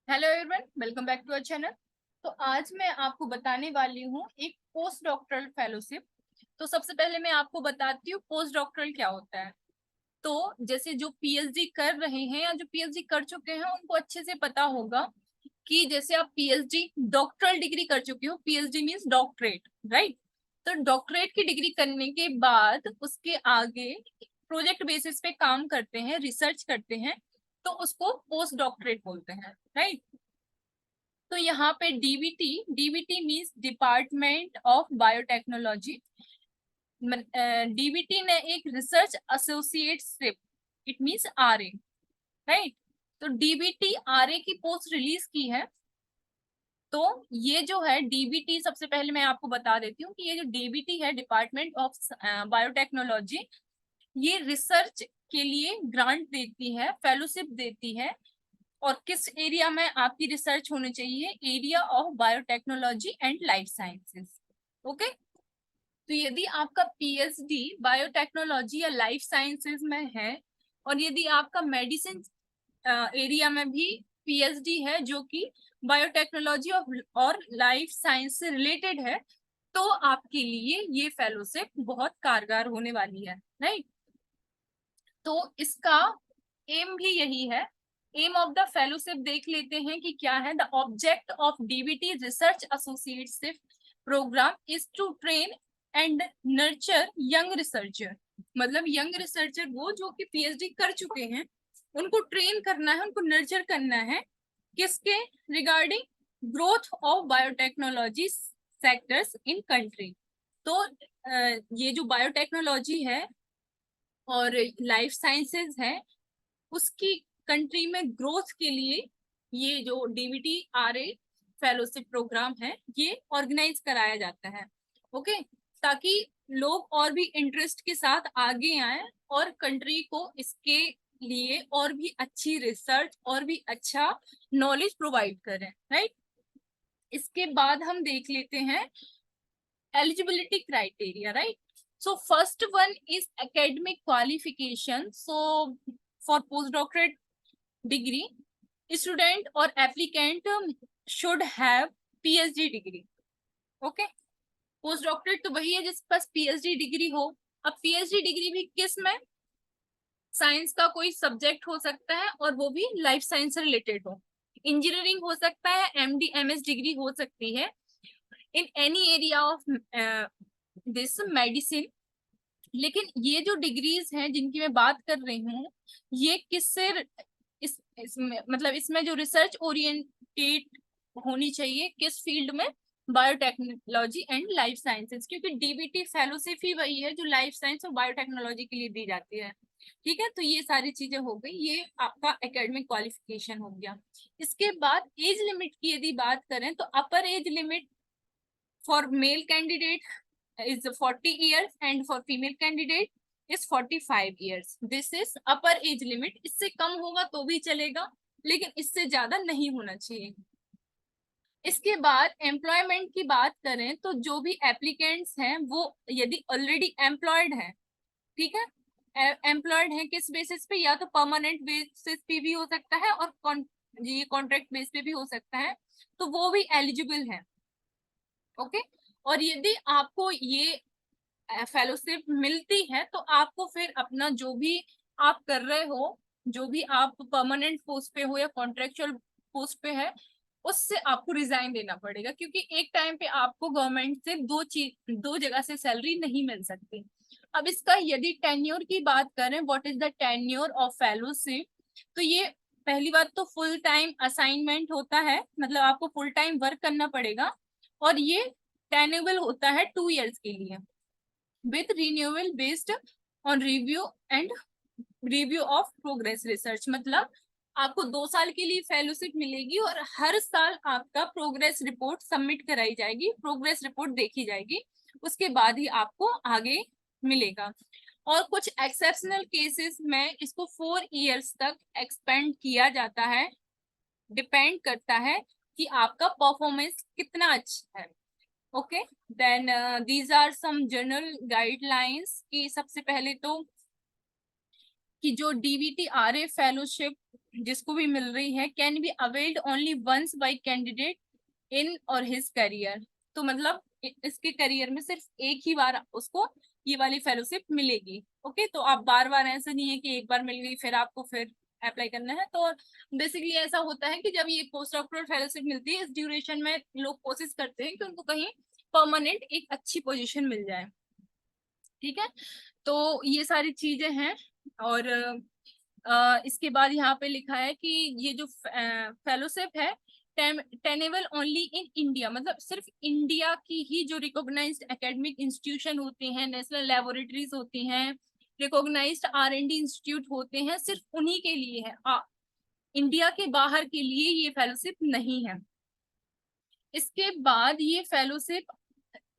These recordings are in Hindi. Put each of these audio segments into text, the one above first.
Hello everyone, welcome back to our channel. तो आज मैं आपको बताने वाली हूँ एक पोस्ट डॉक्टरल फेलोशिप। तो सबसे पहले मैं आपको बताती हूँ पोस्ट डॉक्टरल क्या होता है। तो जैसे जो पीएचडी कर रहे हैं या जो पीएचडी कर चुके हैं उनको अच्छे से पता होगा कि जैसे आप पीएचडी डॉक्टरल डिग्री कर चुके हो, पीएचडी मीन्स डॉक्टरेट, राइट। तो डॉक्टरेट की डिग्री करने के बाद उसके आगे प्रोजेक्ट बेसिस पे काम करते हैं, रिसर्च करते हैं, तो उसको पोस्ट डॉक्टरेट बोलते हैं, राइट। तो यहाँ पे DBT, DBT means department of biotechnology. DBT ने एक research associateship, it means RA, right. तो डीबीटी आरए की पोस्ट रिलीज की है। तो ये जो है डीबीटी, सबसे पहले मैं आपको बता देती हूँ कि ये जो डीबीटी है, डिपार्टमेंट ऑफ बायोटेक्नोलॉजी, ये रिसर्च के लिए ग्रांट देती है, फेलोशिप देती है। और किस एरिया में आपकी रिसर्च होनी चाहिए? Area of biotechnology and life sciences. Okay. तो यदि आपका पीएचडी बायोटेक्नोलॉजी या लाइफ साइंसेस में है, और यदि आपका मेडिसिन एरिया में भी पीएचडी है जो कि बायोटेक्नोलॉजी और लाइफ साइंस से रिलेटेड है, तो आपके लिए ये फेलोशिप बहुत कारगर होने वाली है, राइट। तो इसका एम भी यही है। एम ऑफ द फेलोशिप देख लेते हैं कि क्या है। The object of DBT research associateship program is to train and nurture young researcher. मतलब यंग रिसर्चर वो जो कि पीएचडी कर चुके हैं, उनको ट्रेन करना है, उनको नर्चर करना है। किसके regarding? Growth of biotechnology sectors in country. तो ये जो बायोटेक्नोलॉजी है और लाइफ साइंसेस है, उसकी कंट्री में ग्रोथ के लिए ये जो डीबीटी आरए फेलोशिप प्रोग्राम है, ये ऑर्गेनाइज कराया जाता है। ओके। ताकि लोग और भी इंटरेस्ट के साथ आगे आए और कंट्री को इसके लिए और भी अच्छी रिसर्च और भी अच्छा नॉलेज प्रोवाइड करें, राइट। इसके बाद हम देख लेते हैं eligibility criteria, right? So first one is academic qualification. So for postdoctorate degree, student or applicant should have PhD degree. Okay? postdoctorate तो वही है जिसके पास PhD डिग्री हो। अब PhD डिग्री भी किस में? साइंस का कोई सब्जेक्ट हो सकता है और वो भी लाइफ साइंस से रिलेटेड हो। इंजीनियरिंग हो सकता है, MD MS डिग्री हो सकती है in any area of this medicine. लेकिन ये जो डिग्रीज हैं जिनकी मैं बात कर रही हूँ, ये किससे इसमें मतलब इसमें जो रिसर्च ओरिएंटेड होनी चाहिए, किस फील्ड में? बायोटेक्नोलॉजी एंड लाइफ साइंसेस, क्योंकि डीबीटी फेलोशिप ही वही है जो लाइफ साइंस और बायोटेक्नोलॉजी के लिए दी जाती है। ठीक है, तो ये सारी चीजें हो गई, ये आपका एकेडमिक क्वालिफिकेशन हो गया। इसके बाद एज लिमिट की यदि बात करें तो अपर age limit for male candidate is 40 years and for female candidate is 45 years. This is upper age limit. इससे कम होगा तो भी चलेगा, लेकिन इससे ज्यादा नहीं होना चाहिए। इसके बाद एम्प्लॉयमेंट की बात करें तो जो भी एप्लीकेंट्स हैं वो यदि ऑलरेडी एम्प्लॉयड है, ठीक है, एम्प्लॉयड है किस बेसिस पे? या तो परमानेंट बेसिस पे भी हो सकता है और ये कॉन्ट्रैक्ट बेस पे भी हो सकता है, तो वो भी एलिजिबल है। ओके। और यदि आपको ये फेलोशिप मिलती है तो आपको फिर अपना जो भी आप कर रहे हो, जो भी आप परमानेंट पोस्ट पे हो या कॉन्ट्रेक्चुअल पोस्ट पे है, उससे आपको रिजाइन देना पड़ेगा, क्योंकि एक टाइम पे आपको गवर्नमेंट से दो जगह से सैलरी नहीं मिल सकती। अब इसका यदि टेन्योर की बात करें, what is the tenure of fellowship, तो ये पहली बात तो फुल टाइम असाइनमेंट होता है, मतलब आपको फुल टाइम वर्क करना पड़ेगा। और ये टेन्यूबल होता है 2 years के लिए, with renewal based on review of progress research। मतलब आपको 2 साल के लिए फेलोशिप मिलेगी और हर साल आपका प्रोग्रेस रिपोर्ट सबमिट कराई जाएगी, प्रोग्रेस रिपोर्ट देखी जाएगी, उसके बाद ही आपको आगे मिलेगा। और कुछ एक्सेप्शनल केसेस में इसको 4 years तक एक्सपेंड किया जाता है, डिपेंड करता है कि आपका परफॉर्मेंस कितना अच्छा है। Okay. Then these are some general guidelines की सबसे पहले तो कि जो डीबीटी आरए फेलोशिप जिसको भी मिल रही है, can be availed only once by candidate in or his career. तो मतलब इसके करियर में सिर्फ एक ही बार उसको ये वाली फेलोशिप मिलेगी। ओके, तो आप बार बार, ऐसा नहीं है कि एक बार मिल गई फिर आपको फिर अप्लाई करना है। तो बेसिकली ऐसा होता है कि जब ये पोस्ट डॉक्टोरल फेलोशिप मिलती है, इस ड्यूरेशन में लोग कोशिश करते हैं कि उनको कहीं परमानेंट एक अच्छी पोजीशन मिल जाए। ठीक है, तो ये सारी चीजें हैं। और इसके बाद यहाँ पे लिखा है कि ये जो फेलोशिप है टेनेबल ओनली इन इंडिया, मतलब सिर्फ इंडिया की ही जो रिकॉग्नाइज्ड एकेडमिक इंस्टीट्यूशन होती हैं, नेशनल लेबोरेटरीज होती हैं, रिकॉग्नाइज्ड R&D इंस्टीट्यूट होते हैं, सिर्फ उन्हीं के लिए है। इंडिया के बाहर के लिए ये फेलोशिप नहीं है। इसके बाद ये फेलोशिप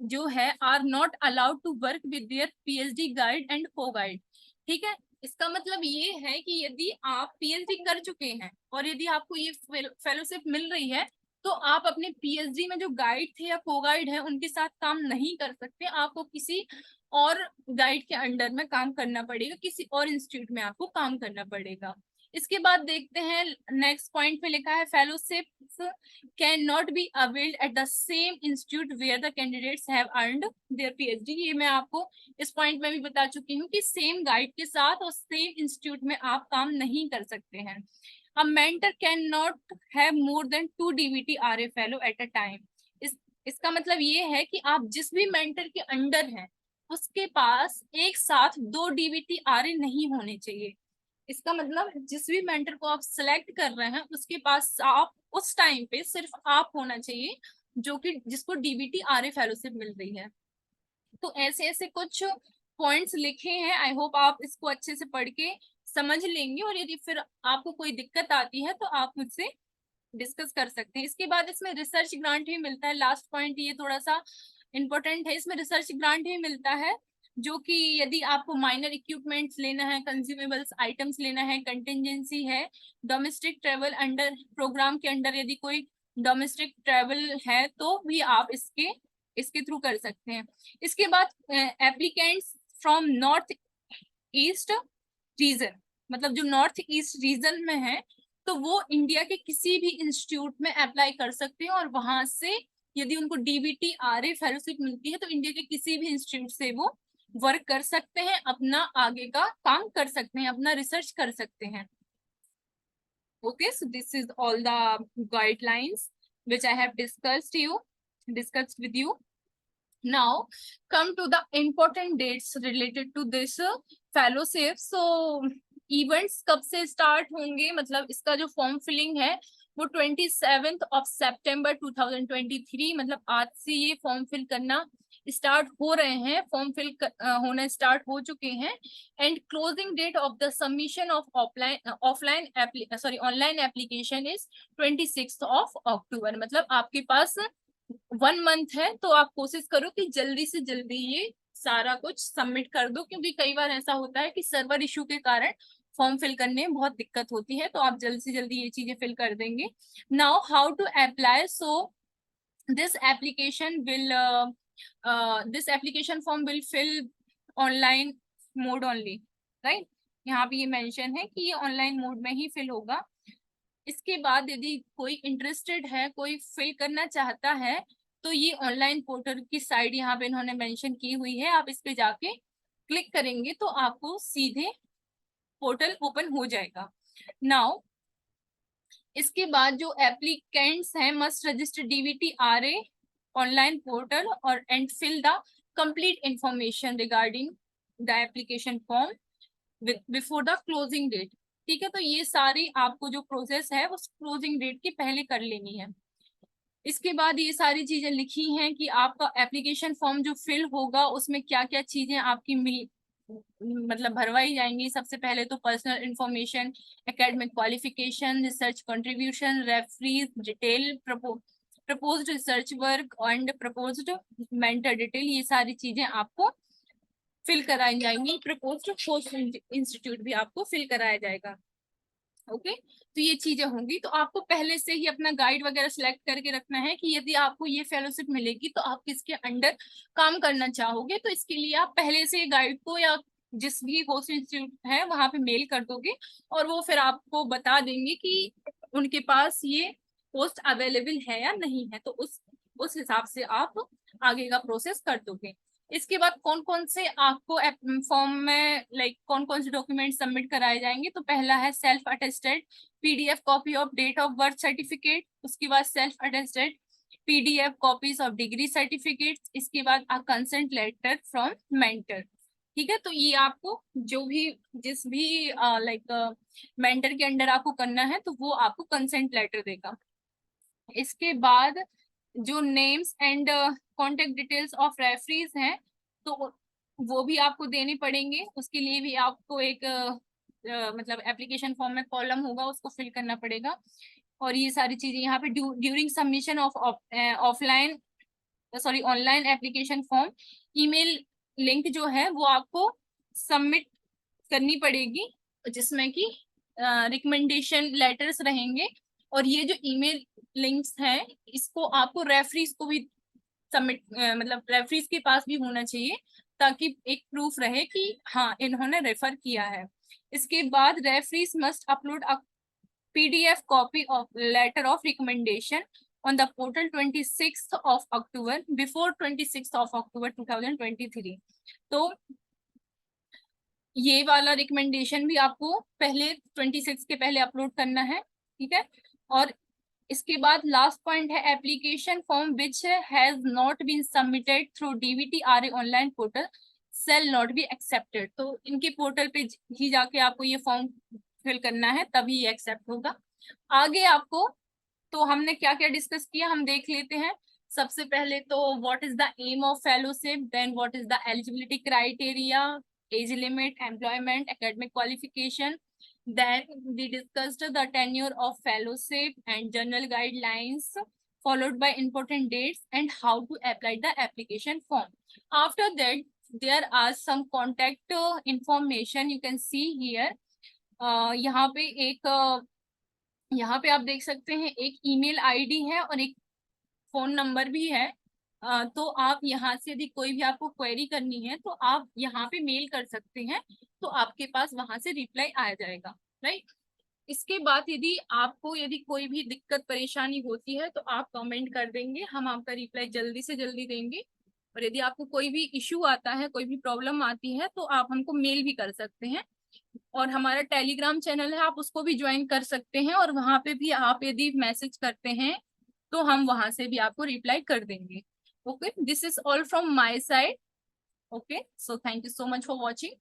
जो है are not allowed to work with their PhD guide and co guide. ठीक है, इसका मतलब ये है कि यदि आप PhD कर चुके हैं और यदि आपको ये फेलोशिप मिल रही है, तो आप अपने PhD में जो गाइड थे या को गाइड है उनके साथ काम नहीं कर सकते। आपको किसी और गाइड के अंडर में काम करना पड़ेगा, किसी और इंस्टीट्यूट में आपको काम करना पड़ेगा। इसके बाद देखते हैं नेक्स्ट पॉइंट पे लिखा है fellowships can not be availed at the same institute where the candidates have earned their PhD। ये मैं आपको इस पॉइंट में भी बता चुकी हूँ कि सेम गाइड के साथ और सेम इंस्टीट्यूट में आप काम नहीं कर सकते हैं। A mentor can not have more than 2 DBT RA fellow at a time. इसका मतलब ये है कि आप जिस भी मेंटर के अंडर हैं उसके पास एक साथ 2 DBT RA नहीं होने चाहिए। इसका मतलब जिस भी मेंटर को आप सिलेक्ट कर रहे हैं उसके पास आप उस टाइम पे सिर्फ आप होना चाहिए जो कि जिसको DBT RA फेलोशिप मिल रही है। तो ऐसे ऐसे कुछ पॉइंट्स लिखे हैं, आई होप आप इसको अच्छे से पढ़ के समझ लेंगे, और यदि फिर आपको कोई दिक्कत आती है तो आप मुझसे डिस्कस कर सकते हैं। इसके बाद इसमें रिसर्च ग्रांट भी मिलता है। लास्ट पॉइंट ये थोड़ा सा इम्पोर्टेंट है, इसमें रिसर्च ग्रांट भी मिलता है, जो कि यदि आपको माइनर इक्विपमेंट्स लेना है, कंज्यूमेबल्स आइटम्स लेना है, कंटिजेंसी है, डोमेस्टिक ट्रेवल अंडर प्रोग्राम के अंडर यदि कोई डोमेस्टिक ट्रेवल है तो भी आप इसके थ्रू कर सकते हैं। इसके बाद applicants from north east region, मतलब जो नॉर्थ ईस्ट रीजन में है तो वो इंडिया के किसी भी इंस्टीट्यूट में अप्लाई कर सकते हैं, और वहां से यदि उनको DBT RA फेलोशिप मिलती है तो इंडिया के किसी भी इंस्टीट्यूट से वो वर्क कर सकते हैं, अपना आगे का काम कर सकते हैं, अपना रिसर्च कर सकते हैं। Okay, so this is all the guidelines which I have discussed with you. Now come to the important dates related to this fellowship. So events कब से start होंगे, मतलब इसका जो फॉर्म फिलिंग है वो 27 सितंबर 2023, मतलब आज से ये फॉर्म फिल करना स्टार्ट हो रहे हैं, फॉर्म फिल होना स्टार्ट हो चुके हैं। And closing date of the submission of online application is 26 October. मतलब आपके पास 1 मंथ है, तो आप कोशिश करो कि जल्दी से जल्दी ये सारा कुछ सबमिट कर दो, क्योंकि कई बार ऐसा होता है कि सर्वर इशू के कारण फॉर्म फिल करने में बहुत दिक्कत होती है। तो आप जल्दी से जल्दी ये चीजें फिल कर देंगे। Now how to apply, so this application will this application form will fill online mode only, right? यहाँ पे ये मेंशन है कि ये ऑनलाइन मोड में ही फिल होगा। इसके बाद यदि कोई इंटरेस्टेड है, कोई फिल करना चाहता है, तो ये ऑनलाइन पोर्टल की साइड यहाँ पे इन्होंने मेंशन की हुई है, आप इस पे जाके क्लिक करेंगे तो आपको सीधे पोर्टल ओपन हो जाएगा। नाउ इसके बाद जो एप्लीकेंट्स हैं must register DBT RA online portal और and fill the complete information regarding the application form before the closing date. ठीक है, तो ये सारी आपको जो प्रोसेस है उस क्लोजिंग डेट के पहले कर लेनी है। इसके बाद ये सारी चीजें लिखी हैं कि आपका एप्लीकेशन फॉर्म जो फिल होगा उसमें क्या क्या चीजें आपकी मतलब भरवाई जाएंगी। सबसे पहले तो personal information, academic qualification, research contribution, reference detail, proposed research work and proposed mentor detail, ये सारी चीजें आपको फिल कराई जाएंगी। प्रपोज्ड पोस्ट इंस्टीट्यूट भी आपको फिल कराया जाएगा। ओके, तो ये चीजें होंगी। तो आपको पहले से ही अपना गाइड वगैरह सिलेक्ट करके रखना है कि यदि आपको ये फेलोशिप मिलेगी तो आप किसके अंडर काम करना चाहोगे। तो इसके लिए आप पहले से गाइड को या जिस भी होस्ट इंस्टीट्यूट है वहां पे मेल कर दोगे, और वो फिर आपको बता देंगे कि उनके पास ये पोस्ट अवेलेबल है या नहीं है, तो उस हिसाब से आप आगे का प्रोसेस कर दोगे। इसके बाद कौन कौन से आपको फॉर्म में कौन कौन से डॉक्यूमेंट सबमिट कराए जाएंगे, तो पहला है self attested PDF copy of date of birth certificate, उसके बाद self attested PDF copies of degree certificate, इसके बाद a consent letter from mentor. ठीक है, तो ये आपको जो भी जिस भी मेंटर के अंडर आपको करना है तो वो आपको कंसेंट लेटर देगा। इसके बाद जो names and contact details of referees हैं तो वो भी आपको देने पड़ेंगे। उसके लिए भी आपको एक मतलब एप्लीकेशन फॉर्म में कॉलम होगा, उसको फिल करना पड़ेगा। और ये सारी चीजें यहाँ पे during submission of offline sorry online application form, email link जो है वो आपको सबमिट करनी पड़ेगी, जिसमें कि रिकमेंडेशन लेटर्स रहेंगे। और ये जो ईमेल लिंक्स हैं इसको आपको रेफरीज को भी सबमिट मतलब रेफरीज के पास भी होना चाहिए, ताकि एक प्रूफ रहे कि हाँ इन्होंने रेफर किया है। इसके बाद referees must upload a PDF copy of letter of recommendation on the portal 26th of October before 26th of October 2023। तो ये वाला रिकमेंडेशन भी आपको पहले 26 के पहले अपलोड करना है। ठीक है, और इसके बाद लास्ट पॉइंट है application form which has not been submitted through DBT RA online portal shall not be accepted. तो इनके पोर्टल पे ही जाके आपको ये फॉर्म फिल करना है, तभी ये एक्सेप्ट होगा। आगे आपको तो हमने क्या क्या डिस्कस किया हम देख लेते हैं। सबसे पहले तो what is the aim of fellowship, then what is the eligibility criteria, age limit, employment, academic qualification, then we discussed the tenure of fellowship and general guidelines followed by important dates and how to apply the application form. After that there are some contact information you can see here। यहाँ पे यहाँ पे आप देख सकते हैं एक ईमेल आईडी है और एक फोन नंबर भी है। तो आप यहाँ से यदि कोई भी आपको क्वेरी करनी है तो आप यहाँ पे मेल कर सकते हैं, तो आपके पास वहां से रिप्लाई आ जाएगा। राइट, इसके बाद यदि कोई भी दिक्कत परेशानी होती है तो आप कमेंट कर देंगे, हम आपका रिप्लाई जल्दी से जल्दी देंगे। और यदि आपको कोई भी इश्यू आता है, कोई भी प्रॉब्लम आती है तो आप हमको मेल भी कर सकते हैं। और हमारा टेलीग्राम चैनल है, आप उसको भी ज्वाइन कर सकते हैं, और वहां पे भी आप यदि मैसेज करते हैं तो हम वहां से भी आपको रिप्लाई कर देंगे। Okay, this is all from my side. Okay, so thank you so much for watching.